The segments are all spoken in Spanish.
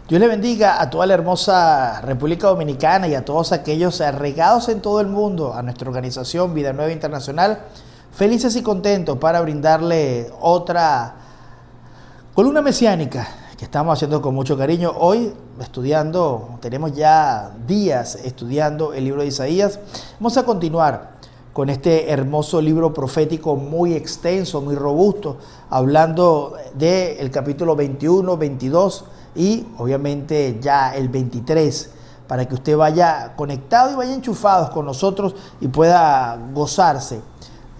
Dios le bendiga a toda la hermosa República Dominicana y a todos aquellos regados en todo el mundo, a nuestra organización Vida Nueva Internacional, felices y contentos para brindarle otra columna mesiánica que estamos haciendo con mucho cariño. Hoy tenemos ya días estudiando el libro de Isaías. Vamos a continuar con este hermoso libro profético muy extenso, muy robusto, hablando del capítulo 21, 22 y obviamente ya el 23, para que usted vaya conectado y vaya enchufados con nosotros y pueda gozarse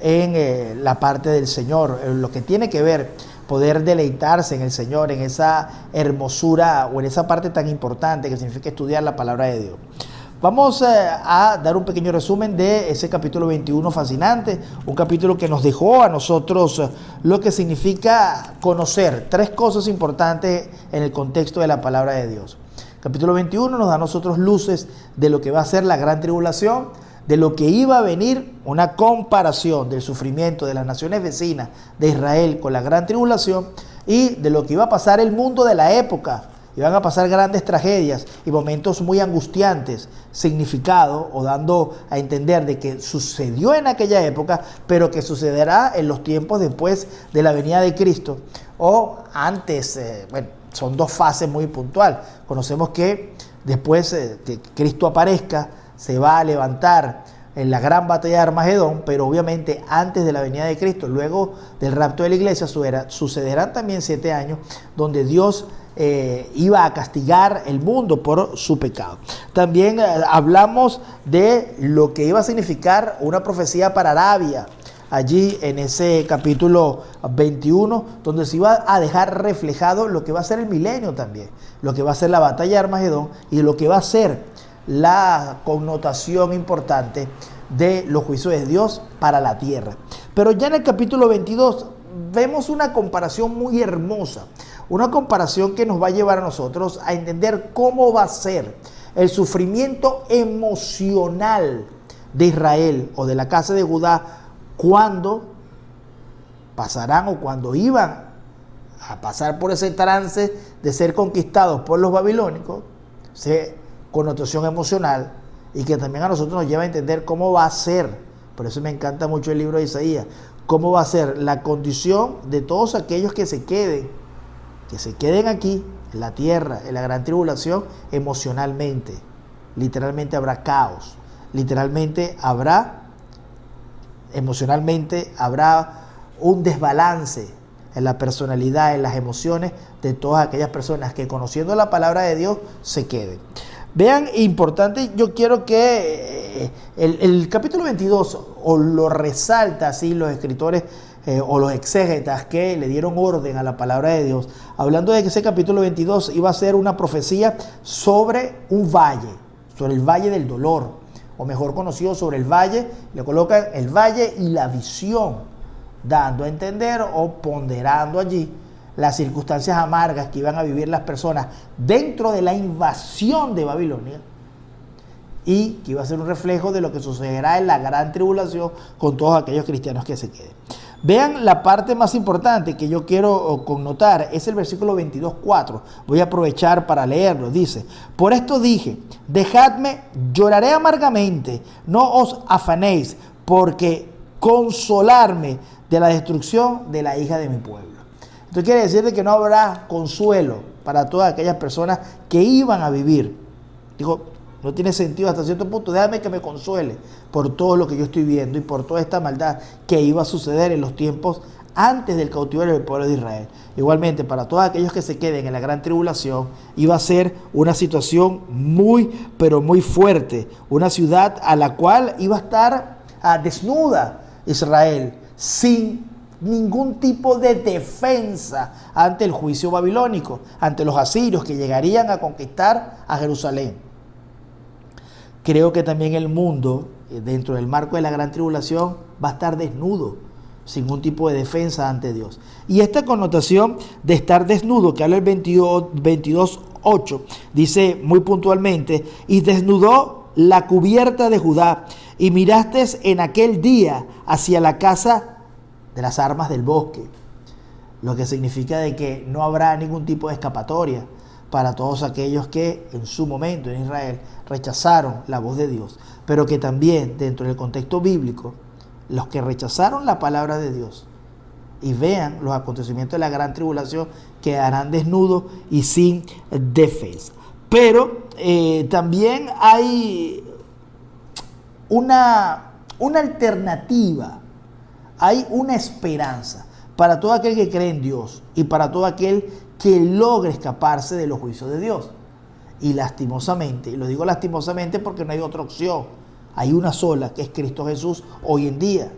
en la parte del Señor, en lo que tiene que ver, poder deleitarse en el Señor, en esa hermosura o en esa parte tan importante que significa estudiar la palabra de Dios. Vamos a dar un pequeño resumen de ese capítulo 21 fascinante, un capítulo que nos dejó a nosotros lo que significa conocer tres cosas importantes en el contexto de la palabra de Dios. Capítulo 21 nos da a nosotros luces de lo que va a ser la gran tribulación, de lo que iba a venir, una comparación del sufrimiento de las naciones vecinas de Israel con la gran tribulación y de lo que iba a pasar el mundo de la época. Iban a pasar grandes tragedias y momentos muy angustiantes, significado o dando a entender de que sucedió en aquella época, pero que sucederá en los tiempos después de la venida de Cristo o antes. Son dos fases muy puntuales. Conocemos que después que Cristo aparezca, se va a levantar en la gran batalla de Armagedón, pero obviamente antes de la venida de Cristo, luego del rapto de la iglesia, sucederán también 7 años donde Dios iba a castigar el mundo por su pecado. También hablamos de lo que iba a significar una profecía para Arabia, allí en ese capítulo 21, donde se iba a dejar reflejado lo que va a ser el milenio también, lo que va a ser la batalla de Armagedón y lo que va a ser la connotación importante de los juicios de Dios para la tierra. Pero ya en el capítulo 22 vemos una comparación muy hermosa, una comparación que nos va a llevar a nosotros a entender cómo va a ser el sufrimiento emocional de Israel o de la casa de Judá cuando pasarán o cuando iban a pasar por ese trance de ser conquistados por los babilónicos, connotación emocional, y que también a nosotros nos lleva a entender cómo va a ser. Por eso me encanta mucho el libro de Isaías, cómo va a ser la condición de todos aquellos que se queden aquí en la tierra, en la gran tribulación, emocionalmente. Literalmente habrá caos, emocionalmente habrá un desbalance en la personalidad, en las emociones de todas aquellas personas que, conociendo la palabra de Dios, se queden. Vean, importante, yo quiero que el capítulo 22 o lo resalta así los escritores o los exégetas que le dieron orden a la palabra de Dios, hablando de que ese capítulo 22 iba a ser una profecía sobre un valle, sobre el valle del dolor, o mejor conocido sobre el valle, le colocan el valle y la visión, dando a entender o ponderando allí las circunstancias amargas que iban a vivir las personas dentro de la invasión de Babilonia y que iba a ser un reflejo de lo que sucederá en la gran tribulación con todos aquellos cristianos que se queden. Vean, la parte más importante que yo quiero connotar es el versículo 22:4. Voy a aprovechar para leerlo. Dice: por esto dije, dejadme, lloraré amargamente, no os afanéis, porque consolarme de la destrucción de la hija de mi pueblo. Esto quiere decir que no habrá consuelo para todas aquellas personas que iban a vivir. Digo, no tiene sentido hasta cierto punto. Déjame que me consuele por todo lo que yo estoy viendo y por toda esta maldad que iba a suceder en los tiempos antes del cautiverio del pueblo de Israel. Igualmente, para todos aquellos que se queden en la gran tribulación, iba a ser una situación muy, pero muy fuerte. Una ciudad a la cual iba a estar desnuda Israel, sin ningún tipo de defensa ante el juicio babilónico, ante los asirios que llegarían a conquistar a Jerusalén. Creo que también el mundo, dentro del marco de la gran tribulación, va a estar desnudo, sin ningún tipo de defensa ante Dios. Y esta connotación de estar desnudo, que habla el 22:8, dice muy puntualmente: y desnudó la cubierta de Judá, y miraste en aquel día hacia la casa de las armas del bosque, lo que significa de que no habrá ningún tipo de escapatoria para todos aquellos que en su momento en Israel rechazaron la voz de Dios, pero que también dentro del contexto bíblico, los que rechazaron la palabra de Dios y vean los acontecimientos de la gran tribulación, quedarán desnudos y sin defensa. Pero también hay una alternativa, hay una esperanza para todo aquel que cree en Dios y para todo aquel que logre escaparse de los juicios de Dios. Y lastimosamente, y lo digo lastimosamente porque no hay otra opción, hay una sola, que es Cristo Jesús hoy en día.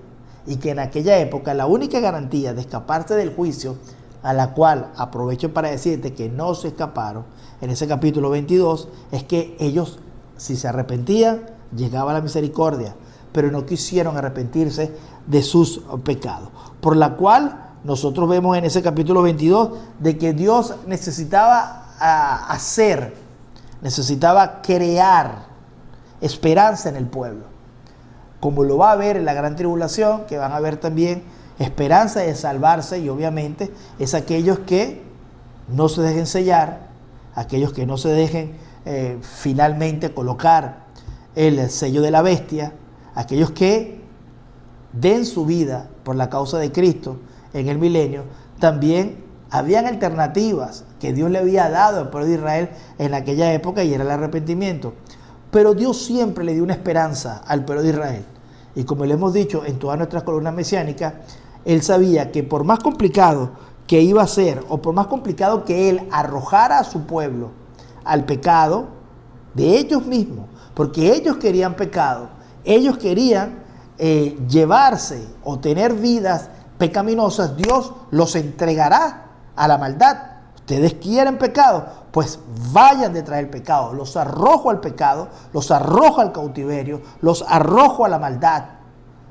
Y que en aquella época la única garantía de escaparse del juicio, a la cual aprovecho para decirte que no se escaparon, en ese capítulo 22, es que ellos, si se arrepentían, llegaba la misericordia, pero no quisieron arrepentirse de sus pecados. Por la cual nosotros vemos en ese capítulo 22 de que Dios necesitaba necesitaba crear esperanza en el pueblo. Como lo va a haber en la gran tribulación, que van a haber también esperanza de salvarse, y obviamente es aquellos que no se dejen sellar, aquellos que no se dejen finalmente colocar el sello de la bestia, aquellos que den su vida por la causa de Cristo en el milenio. También habían alternativas que Dios le había dado al pueblo de Israel en aquella época, y era el arrepentimiento. Pero Dios siempre le dio una esperanza al pueblo de Israel. Y como le hemos dicho en todas nuestras columnas mesiánicas, Él sabía que por más complicado que iba a ser, o por más complicado que Él arrojara a su pueblo al pecado de ellos mismos, porque ellos querían pecado, ellos querían llevarse o tener vidas pecaminosas, Dios los entregará a la maldad. Ustedes quieren pecado, pues vayan detrás del pecado. Los arrojo al pecado, los arrojo al cautiverio, los arrojo a la maldad.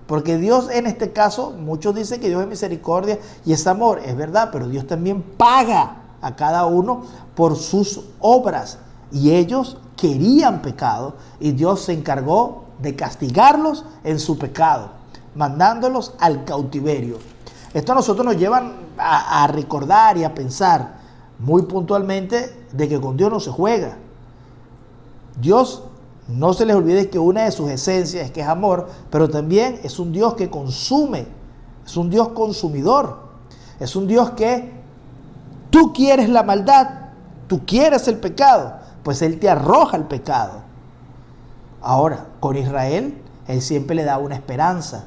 Porque Dios en este caso, muchos dicen que Dios es misericordia y es amor. Es verdad, pero Dios también paga a cada uno por sus obras. Y ellos querían pecado y Dios se encargó de castigarlos en su pecado, mandándolos al cautiverio. Esto a nosotros nos lleva a recordar y a pensar muy puntualmente de que con Dios no se juega. Dios, no se les olvide que una de sus esencias es que es amor, pero también es un Dios que consume, es un Dios consumidor, es un Dios que tú quieres la maldad, tú quieres el pecado, pues Él te arroja el pecado. Ahora, con Israel, Él siempre le da una esperanza,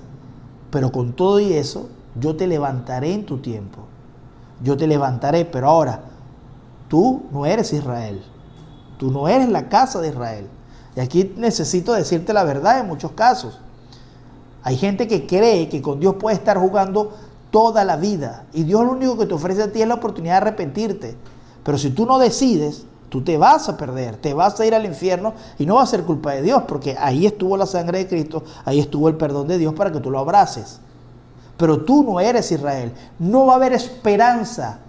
pero con todo y eso, yo te levantaré en tu tiempo. Yo te levantaré, pero ahora, tú no eres Israel. Tú no eres la casa de Israel. Y aquí necesito decirte la verdad en muchos casos. Hay gente que cree que con Dios puede estar jugando toda la vida. Y Dios lo único que te ofrece a ti es la oportunidad de arrepentirte. Pero si tú no decides, tú te vas a perder, te vas a ir al infierno y no va a ser culpa de Dios, porque ahí estuvo la sangre de Cristo, ahí estuvo el perdón de Dios para que tú lo abraces. Pero tú no eres Israel. No va a haber esperanza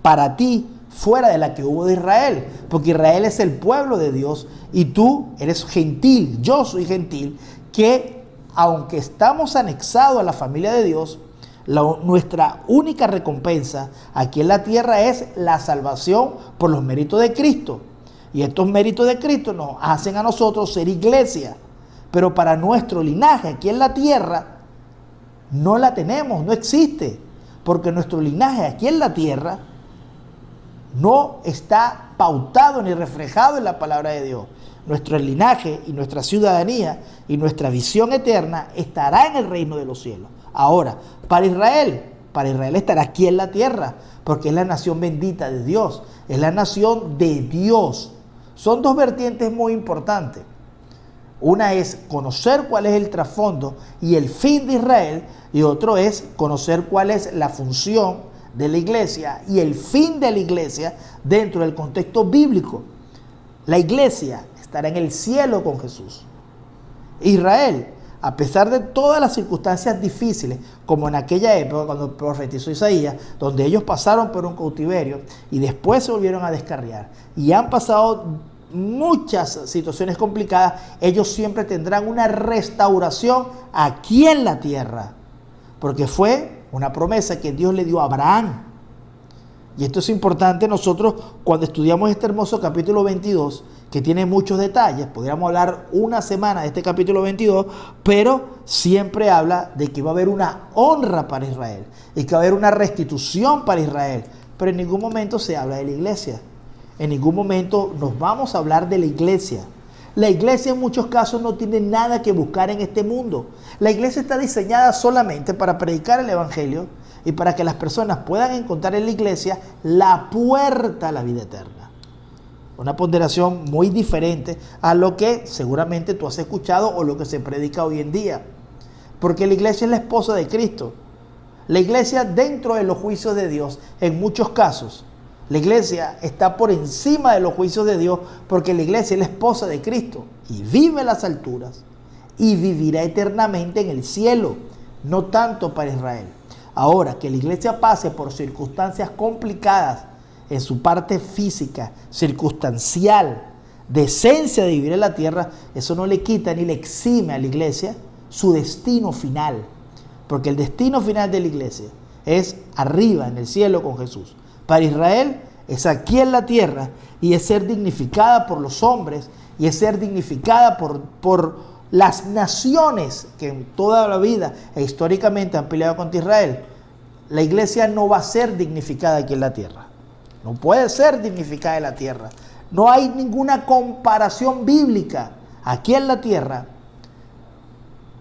para ti fuera de la que hubo de Israel, porque Israel es el pueblo de Dios y tú eres gentil, yo soy gentil, que aunque estamos anexados a la familia de Dios, nuestra única recompensa aquí en la tierra es la salvación por los méritos de Cristo. Y estos méritos de Cristo nos hacen a nosotros ser iglesia, pero para nuestro linaje aquí en la tierra no la tenemos, no existe, porque nuestro linaje aquí en la tierra no está pautado ni reflejado en la palabra de Dios. Nuestro linaje y nuestra ciudadanía y nuestra visión eterna estará en el reino de los cielos. Ahora, para Israel estará aquí en la tierra, porque es la nación bendita de Dios, es la nación de Dios. Son dos vertientes muy importantes. Una es conocer cuál es el trasfondo y el fin de Israel, y otro es conocer cuál es la función de la iglesia y el fin de la iglesia dentro del contexto bíblico. La iglesia estará en el cielo con Jesús. Israel, a pesar de todas las circunstancias difíciles, como en aquella época cuando profetizó Isaías, donde ellos pasaron por un cautiverio y después se volvieron a descarriar y han pasado muchas situaciones complicadas, ellos siempre tendrán una restauración aquí en la tierra, porque fue una promesa que Dios le dio a Abraham. y esto es importante nosotros cuando estudiamos este hermoso capítulo 22, que tiene muchos detalles, podríamos hablar una semana de este capítulo 22, pero siempre habla de que va a haber una honra para Israel y que va a haber una restitución para Israel, pero en ningún momento se habla de la iglesia, en ningún momento nos vamos a hablar de la iglesia. La iglesia en muchos casos no tiene nada que buscar en este mundo. La iglesia está diseñada solamente para predicar el evangelio y para que las personas puedan encontrar en la iglesia la puerta a la vida eterna. Una ponderación muy diferente a lo que seguramente tú has escuchado o lo que se predica hoy en día. Porque la iglesia es la esposa de Cristo. La iglesia, dentro de los juicios de Dios, en muchos casos, la iglesia está por encima de los juicios de Dios, porque la iglesia es la esposa de Cristo y vive en las alturas y vivirá eternamente en el cielo, no tanto para Israel. Ahora, que la iglesia pase por circunstancias complicadas en su parte física, circunstancial, de esencia de vivir en la tierra, eso no le quita ni le exime a la iglesia su destino final, porque el destino final de la iglesia es arriba en el cielo con Jesús. Para Israel es aquí en la tierra y es ser dignificada por los hombres y es ser dignificada por las naciones que en toda la vida e históricamente han peleado contra Israel. La iglesia no va a ser dignificada aquí en la tierra. No puede ser dignificada en la tierra. No hay ninguna comparación bíblica aquí en la tierra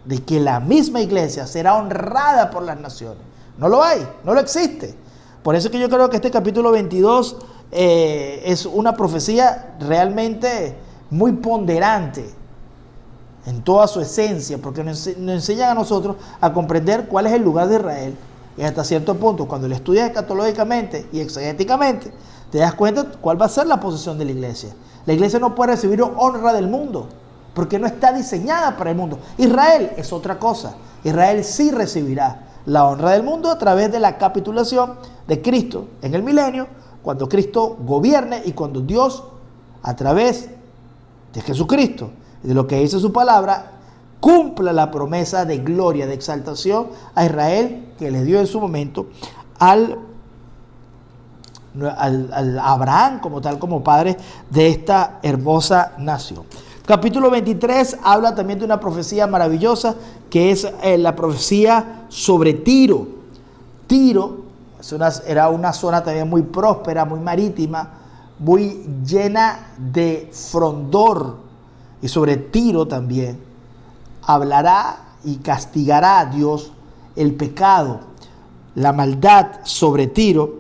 de que la misma iglesia será honrada por las naciones. No lo hay, no lo existe. Por eso es que yo creo que este capítulo 22 es una profecía realmente muy ponderante en toda su esencia, porque nos enseñan a nosotros a comprender cuál es el lugar de Israel. Y hasta cierto punto, cuando lo estudias escatológicamente y exegéticamente, te das cuenta cuál va a ser la posición de la iglesia. La iglesia no puede recibir honra del mundo, porque no está diseñada para el mundo. Israel es otra cosa. Israel sí recibirá la honra del mundo a través de la capitulación de Cristo en el milenio, cuando Cristo gobierne y cuando Dios, a través de Jesucristo y de lo que dice su palabra, cumpla la promesa de gloria, de exaltación a Israel que le dio en su momento al Abraham como tal, como padre de esta hermosa nación. Capítulo 23 habla también de una profecía maravillosa que es la profecía sobre Tiro. Tiro era una zona también muy próspera, muy marítima, muy llena de frondor. Y sobre Tiro también hablará y castigará a Dios el pecado, la maldad sobre Tiro,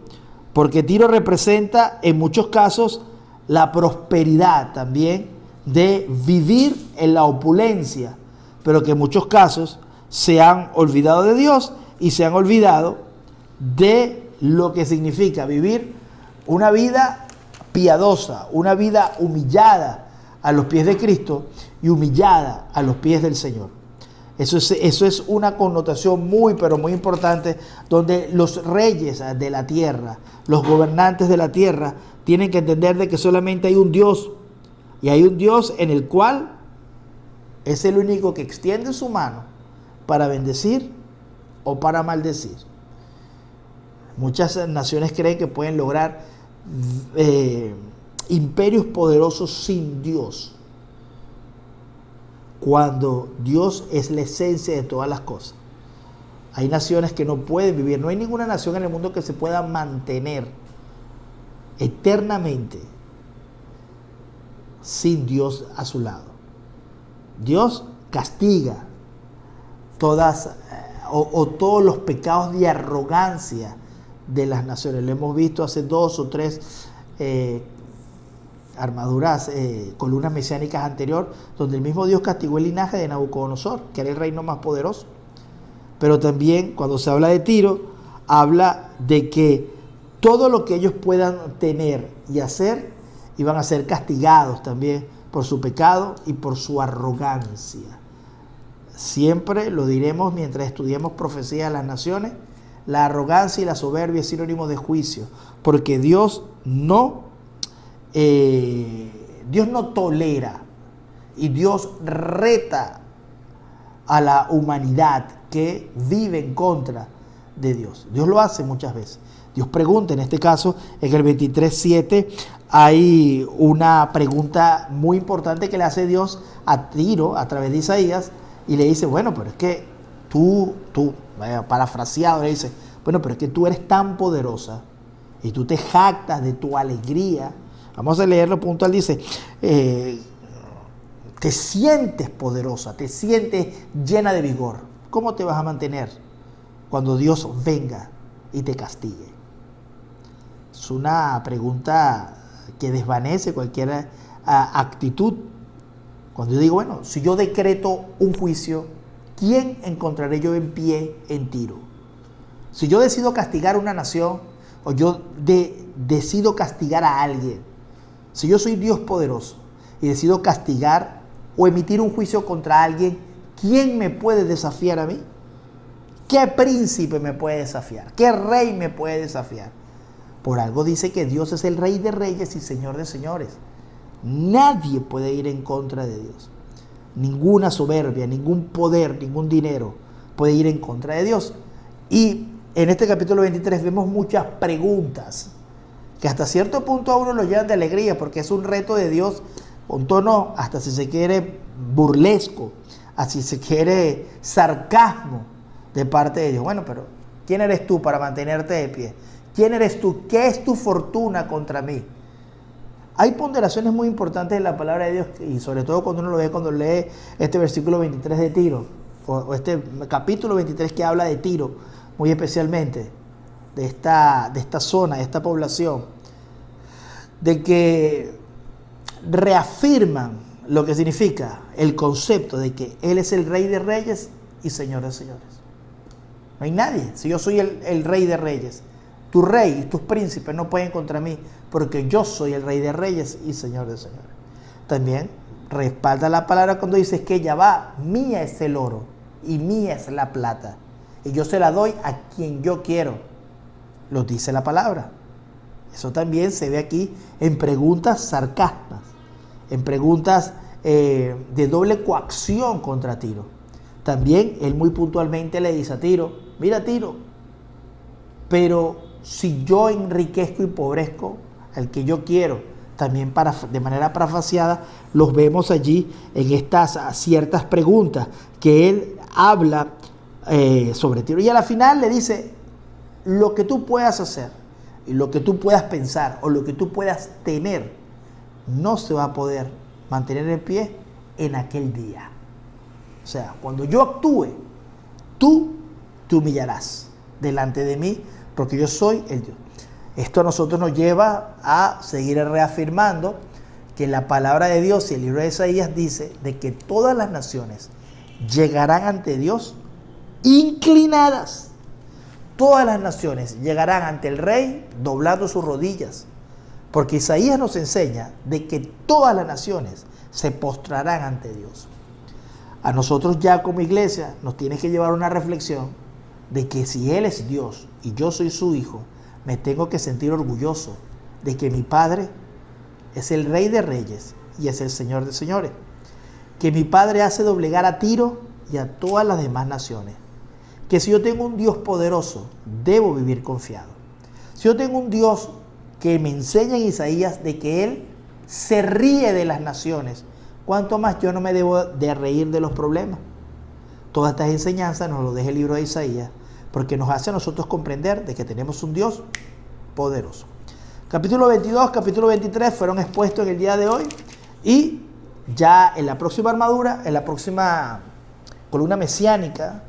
porque Tiro representa en muchos casos la prosperidad también de vivir en la opulencia, pero que en muchos casos se han olvidado de Dios y se han olvidado de lo que significa vivir una vida piadosa, una vida humillada a los pies de Cristo y humillada a los pies del Señor. Eso es una connotación muy, pero muy importante, donde los reyes de la tierra, los gobernantes de la tierra, tienen que entender de que solamente hay un Dios, y hay un Dios en el cual es el único que extiende su mano para bendecir o para maldecir. Muchas naciones creen que pueden lograr imperios poderosos sin Dios, cuando Dios es la esencia de todas las cosas. Hay naciones que no pueden vivir, no hay ninguna nación en el mundo que se pueda mantener eternamente sin Dios a su lado. Dios castiga todos los pecados de arrogancia de las naciones. Lo hemos visto hace 2 o 3 armaduras, columnas mesiánicas anterior, donde el mismo Dios castigó el linaje de Nabucodonosor, que era el reino más poderoso. Pero también cuando se habla de Tiro, habla de que todo lo que ellos puedan tener y hacer, iban a ser castigados también por su pecado y por su arrogancia. Siempre lo diremos mientras estudiemos profecía de las naciones, la arrogancia y la soberbia es sinónimo de juicio, porque Dios no tolera y Dios reta a la humanidad que vive en contra de Dios. Dios lo hace muchas veces. Dios pregunta, en este caso, en el 23:7, hay una pregunta muy importante que le hace Dios a Tiro a través de Isaías, y le dice, bueno, pero es que tú, parafraseado, le dice, bueno, pero es que tú eres tan poderosa y tú te jactas de tu alegría. Vamos a leerlo puntual, dice, te sientes poderosa, te sientes llena de vigor. ¿Cómo te vas a mantener cuando Dios venga y te castigue? Es una pregunta que desvanece cualquier actitud. Cuando yo digo, bueno, si yo decreto un juicio, ¿quién encontraré yo en pie en Tiro? Si yo decido castigar a una nación, o yo decido castigar a alguien, si yo soy Dios poderoso y decido castigar o emitir un juicio contra alguien, ¿quién me puede desafiar a mí? ¿Qué príncipe me puede desafiar? ¿Qué rey me puede desafiar? Por algo dice que Dios es el Rey de Reyes y Señor de Señores. Nadie puede ir en contra de Dios. Ninguna soberbia, ningún poder, ningún dinero puede ir en contra de Dios. Y en este capítulo 23 vemos muchas preguntas que hasta cierto punto a uno lo llevan de alegría, porque es un reto de Dios con tono, hasta si se quiere, burlesco, así se quiere, sarcasmo de parte de Dios. Bueno, pero ¿quién eres tú para mantenerte de pie? ¿Quién eres tú? ¿Qué es tu fortuna contra mí? Hay ponderaciones muy importantes en la palabra de Dios, y sobre todo cuando uno lo ve, cuando lee este versículo 23 de Tiro, o este capítulo 23 que habla de Tiro, muy especialmente, de esta zona, de esta población, de que reafirman lo que significa el concepto de que Él es el Rey de Reyes y Señor de Señores. No hay nadie. Si yo soy el Rey de Reyes, tu rey y tus príncipes no pueden contra mí, porque yo soy el Rey de Reyes y Señor de Señores. También respalda la palabra cuando dice que Jehová, mía es el oro y mía es la plata, y yo se la doy a quien yo quiero. Lo dice la palabra. Eso también se ve aquí en preguntas sarcásticas, en preguntas de doble coacción contra Tiro. También él muy puntualmente le dice a Tiro, mira Tiro, pero si yo enriquezco y empobrezco al que yo quiero, también de manera parafraseada, los vemos allí en estas ciertas preguntas que él habla sobre Tiro. Y a la final le dice, lo que tú puedas hacer y lo que tú puedas pensar o lo que tú puedas tener no se va a poder mantener en pie en aquel día. O sea, cuando yo actúe, tú te humillarás delante de mí, porque yo soy el Dios. Esto a nosotros nos lleva a seguir reafirmando que la palabra de Dios y el libro de Isaías dice de que todas las naciones llegarán ante Dios inclinadas. Todas las naciones llegarán ante el Rey doblando sus rodillas, porque Isaías nos enseña de que todas las naciones se postrarán ante Dios. A nosotros ya como iglesia nos tiene que llevar una reflexión de que si Él es Dios y yo soy su hijo, me tengo que sentir orgulloso de que mi Padre es el Rey de Reyes y es el Señor de Señores. Que mi Padre hace doblegar a Tiro y a todas las demás naciones. Que si yo tengo un Dios poderoso, debo vivir confiado. Si yo tengo un Dios que me enseña en Isaías de que Él se ríe de las naciones, ¿cuánto más yo no me debo de reír de los problemas? Todas estas enseñanzas nos lo deja el libro de Isaías, porque nos hace a nosotros comprender de que tenemos un Dios poderoso. Capítulo 22, capítulo 23 fueron expuestos en el día de hoy, y ya en la próxima armadura, en la próxima columna mesiánica,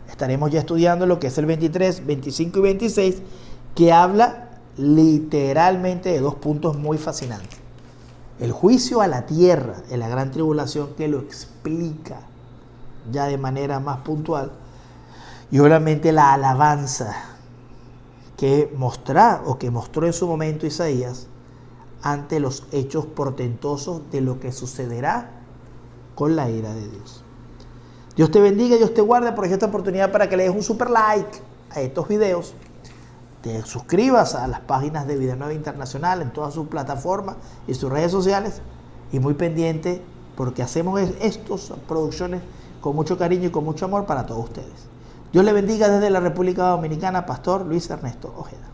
estaremos ya estudiando lo que es el 23, 25 y 26, que habla literalmente de dos puntos muy fascinantes. El juicio a la tierra en la gran tribulación, que lo explica ya de manera más puntual, y obviamente la alabanza que mostró en su momento Isaías ante los hechos portentosos de lo que sucederá con la ira de Dios. Dios te bendiga, Dios te guarde. Aprovecha esta oportunidad para que le des un super like a estos videos, te suscribas a las páginas de Vida Nueva Internacional en todas sus plataformas y sus redes sociales, y muy pendiente porque hacemos estas producciones con mucho cariño y con mucho amor para todos ustedes. Dios le bendiga desde la República Dominicana, Pastor Luis Ernesto Ojeda.